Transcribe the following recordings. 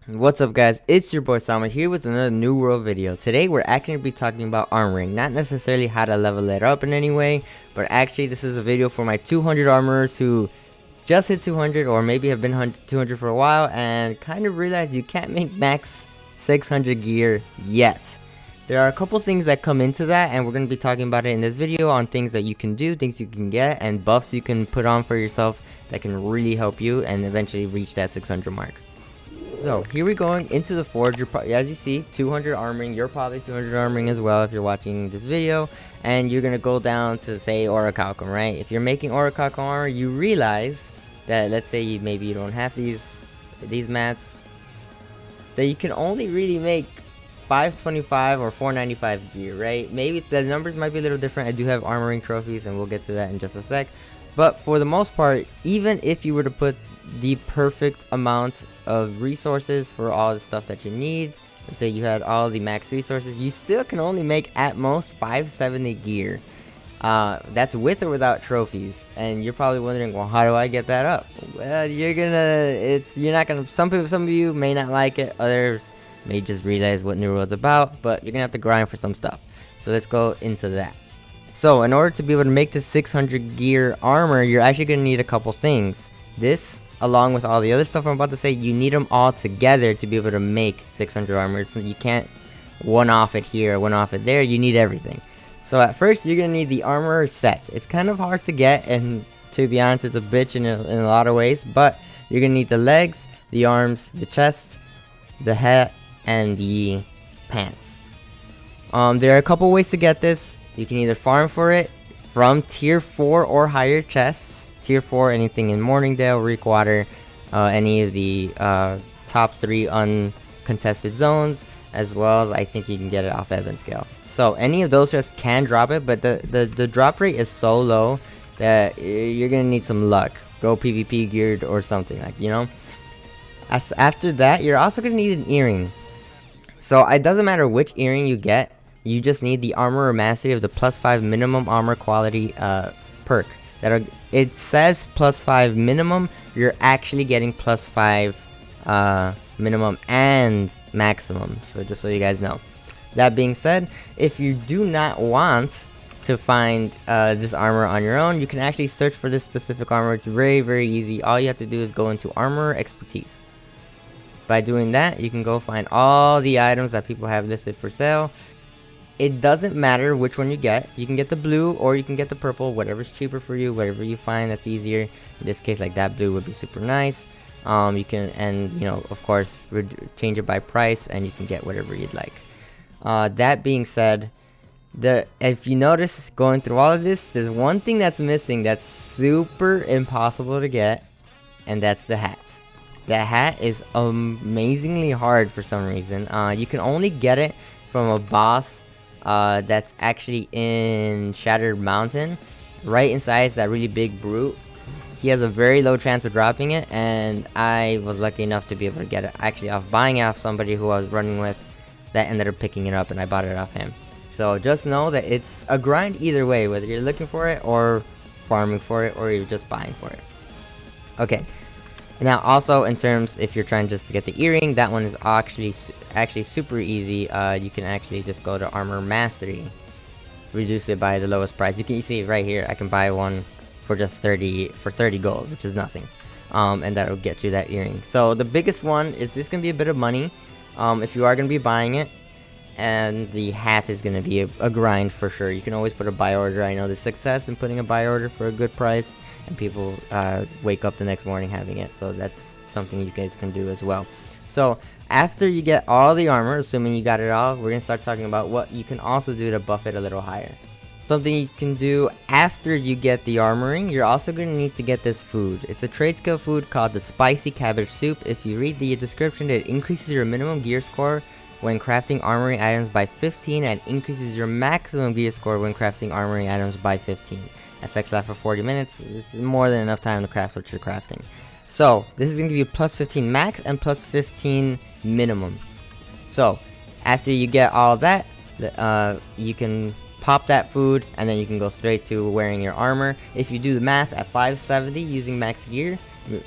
What's up, guys? It's your boy Sama here with another New World video. Today we're actually going to be talking about armoring, not necessarily how to level it up in any way, but actually this is a video for my 200 armorers who just hit 200 or maybe have been 200 for a while and kind of realized you can't make max 600 gear yet. There are a couple things that come into that, and we're going to be talking about it in this video on things that you can do, things you can get, and buffs you can put on for yourself that can really help you and eventually reach that 600 mark. So here we going into the forge. As you see, 200 armoring. You're probably 200 armoring as well if you're watching this video, and you're gonna go down to say orichalcum, right? If you're making orichalcum armor, you realize that let's say maybe you don't have these mats, that you can only really make 525 or 495 gear, right? Maybe the numbers might be a little different. I do have armoring trophies, and we'll get to that in just a sec. But for the most part, even if you were to put the perfect amount of resources for all the stuff that you need, let's say you had all the max resources, you still can only make at most 570 gear. That's with or without trophies. And you're probably wondering, well, how do I get that up? Well, you're not gonna, some of you may not like it, others may just realize what New World's about, but you're gonna have to grind for some stuff. So let's go into that. So in order to be able to make this 600 gear armor, you're actually gonna need a couple things. This, along with all the other stuff I'm about to say, you need them all together to be able to make 600 armor. You can't one-off it here, one-off it there. You need everything. So at first, you're going to need the armor set. It's kind of hard to get, and to be honest, it's a bitch in a lot of ways. But you're going to need the legs, the arms, the chest, the hat, and the pants. There are a couple ways to get this. You can either farm for it from tier 4 or higher chests. Tier 4, anything in Morningdale, Reekwater, any of the top 3 uncontested zones, as well as I think you can get it off Evanscale. So any of those just can drop it, but the drop rate is so low that you're gonna need some luck. Go PvP geared or something, like, you know. After that, you're also gonna need an earring. So it doesn't matter which earring you get, you just need the Armorer Mastery of the +5 minimum armor quality perk. It says +5 minimum, you're actually getting +5 minimum and maximum, so just so you guys know. That being said, if you do not want to find this armor on your own, you can actually search for this specific armor. It's very easy. All you have to do is go into Armor Expertise. By doing that, you can go find all the items that people have listed for sale. It doesn't matter which one you get. You can get the blue or you can get the purple, whatever's cheaper for you, whatever you find that's easier. In this case, like that blue would be super nice. You can, and you know, of course, change it by price, and you can get whatever you'd like. That being said, if you notice going through all of this, there's one thing that's missing that's super impossible to get, and that's the hat. The hat is amazingly hard for some reason. You can only get it from a boss that's actually in Shattered Mountain. Right inside is that really big brute. He has a very low chance of dropping it, and I was lucky enough to be able to get it actually off buying it off somebody who I was running with that ended up picking it up, and I bought it off him. So just know that it's a grind either way, whether you're looking for it or farming for it or you're just buying for it. Okay. Now also in terms, if you're trying just to get the earring, that one is actually super easy. You can actually just go to Armor Mastery, reduce it by the lowest price. You can see right here, I can buy one for just 30 gold, which is nothing, and that'll get you that earring. So the biggest one is this gonna be a bit of money, if you are gonna be buying it, and the hat is gonna be a grind for sure. You can always put a buy order. I know the success in putting a buy order for a good price, and people wake up the next morning having it, so that's something you guys can do as well. So after you get all the armor, assuming you got it all, we're gonna start talking about what you can also do to buff it a little higher. Something you can do after you get the armoring, you're also gonna need to get this food. It's a trade skill food called the Spicy Cabbage Soup. If you read the description, it increases your minimum gear score when crafting armoring items by 15 and increases your maximum gear score when crafting armoring items by 15. Effects last for 40 minutes. It's more than enough time to craft what you're crafting. So this is going to give you +15 max and +15 minimum. So after you get all that, you can pop that food, and then you can go straight to wearing your armor. If you do the math at 570 using max gear,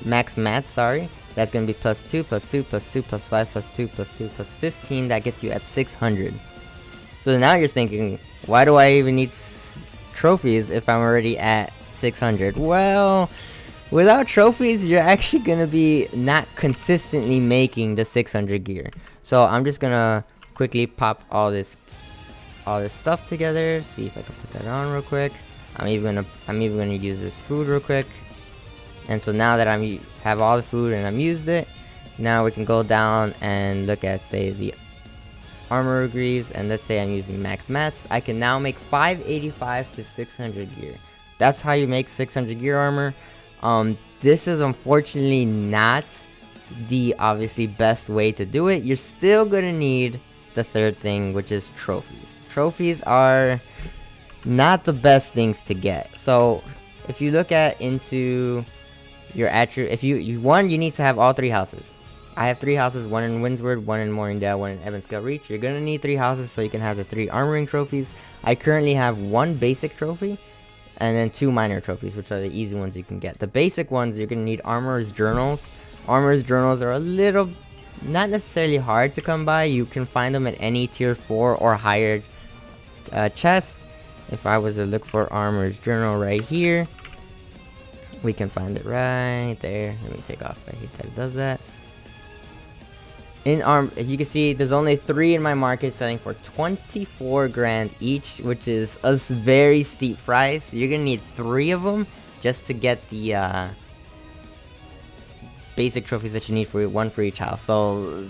max mats, sorry. That's gonna be plus 2, plus 2, plus 2, plus 5, plus 2, plus 2, plus 15. That gets you at 600. So now you're thinking, why do I even need trophies if I'm already at 600? Well, without trophies, you're actually gonna be not consistently making the 600 gear. So I'm just gonna quickly pop all this stuff together. See if I can put that on real quick. I'm even gonna use this food real quick. And so now that I have all the food and I'm used it, now we can go down and look at, say, the armor greaves, and let's say I'm using max mats. I can now make 585 to 600 gear. That's how you make 600 gear armor. This is unfortunately not the obviously best way to do it. You're still gonna need the third thing, which is trophies. Trophies are not the best things to get. So if you look at into your attribute, if you need to have all 3 houses. I have 3 houses, one in Windsward, one in Morningdale, one in Evanscale Reach. You're gonna need 3 houses so you can have the 3 armoring trophies. I currently have 1 basic trophy and then 2 minor trophies, which are the easy ones you can get. The basic ones, you're gonna need armorer's journals. Armorer's journals are a little, not necessarily hard to come by. You can find them at any tier 4 or higher chest. If I was to look for armorer's journal right here, we can find it right there. Let me take off. I hate that it does that. As you can see, there's only 3 in my market selling for 24 grand each, which is a very steep price. You're gonna need 3 of them just to get the basic trophies that you need for one for each house. So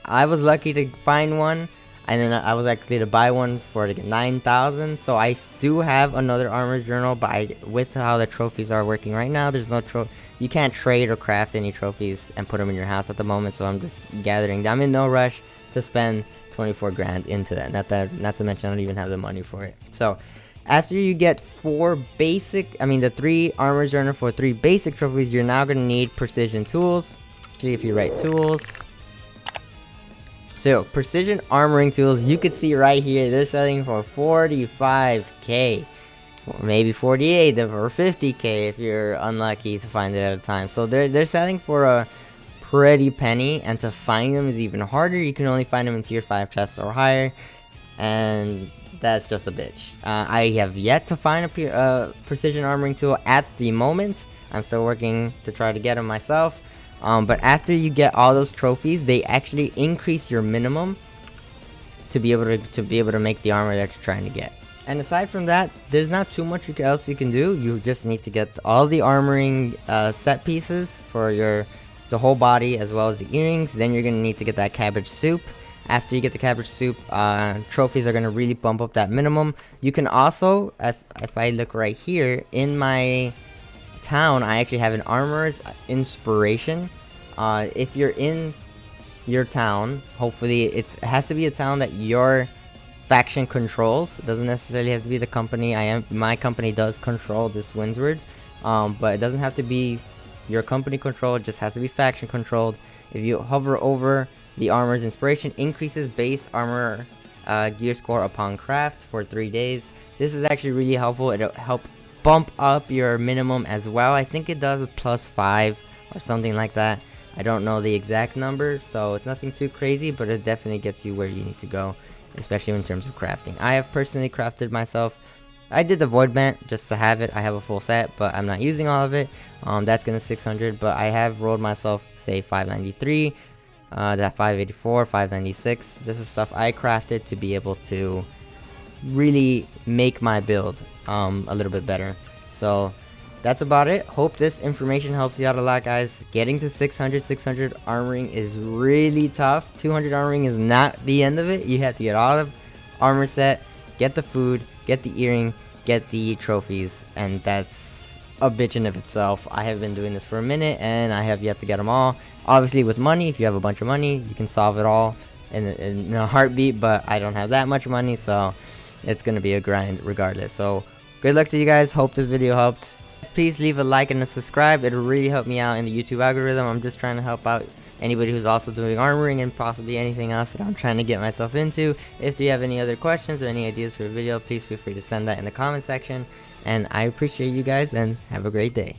I was lucky to find one, and then I was actually to buy one for like 9,000. So I do have another armor's journal, but with how the trophies are working right now, there's no you can't trade or craft any trophies and put them in your house at the moment. So I'm just gathering. I'm in no rush to spend 24 grand into that. Not to mention I don't even have the money for it. So after you get the 3 armor's journal for 3 basic trophies, you're now gonna need precision tools. See if you write tools. So precision armoring tools, you could see right here, they're selling for 45k. Maybe 48 or 50k if you're unlucky to find it at a time. So they're selling for a pretty penny, and to find them is even harder. You can only find them in tier 5 chests or higher, and that's just a bitch. I have yet to find a precision armoring tool at the moment. I'm still working to try to get them myself. But after you get all those trophies, they actually increase your minimum to be able to make the armor that you're trying to get. And aside from that, there's not too much else you can do. You just need to get all the armoring set pieces for the whole body, as well as the earrings. Then you're gonna need to get that cabbage soup. After you get the cabbage soup, trophies are gonna really bump up that minimum. You can also, if I look right here in my town, I actually have an armorer's inspiration. If you're in your town, hopefully it has to be a town that your faction controls. It doesn't necessarily have to be the company. My company does control this Windsward, but it doesn't have to be your company control. It just has to be faction controlled. If you hover over the armor's inspiration, increases base armor gear score upon craft for 3 days. This is actually really helpful. It'll help bump up your minimum as well. I think it does a +5 or something like that. I don't know the exact number, so it's nothing too crazy, but it definitely gets you where you need to go, especially in terms of crafting. I have personally crafted myself. I did the void band just to have it. I have a full set, but I'm not using all of it. That's gonna 600, but I have rolled myself, say, 593, that 584, 596. This is stuff I crafted to be able to really make my build a little bit better. So that's about it. Hope this information helps you out a lot, guys. Getting to 600 armoring is really tough. 200 armoring is not the end of it. You have to get all the armor set, get the food, get the earring, get the trophies, and that's a bitch in of itself. I have been doing this for a minute and I have yet to get them all. Obviously with money, if you have a bunch of money, you can solve it all in a heartbeat, but I don't have that much money, so it's gonna be a grind regardless. So good luck to you guys. Hope this video helped. Please leave a like and a subscribe. It'll really help me out in the YouTube algorithm. I'm just trying to help out anybody who's also doing armoring and possibly anything else that I'm trying to get myself into. If you have any other questions or any ideas for a video, please feel free to send that in the comment section. And I appreciate you guys, and have a great day.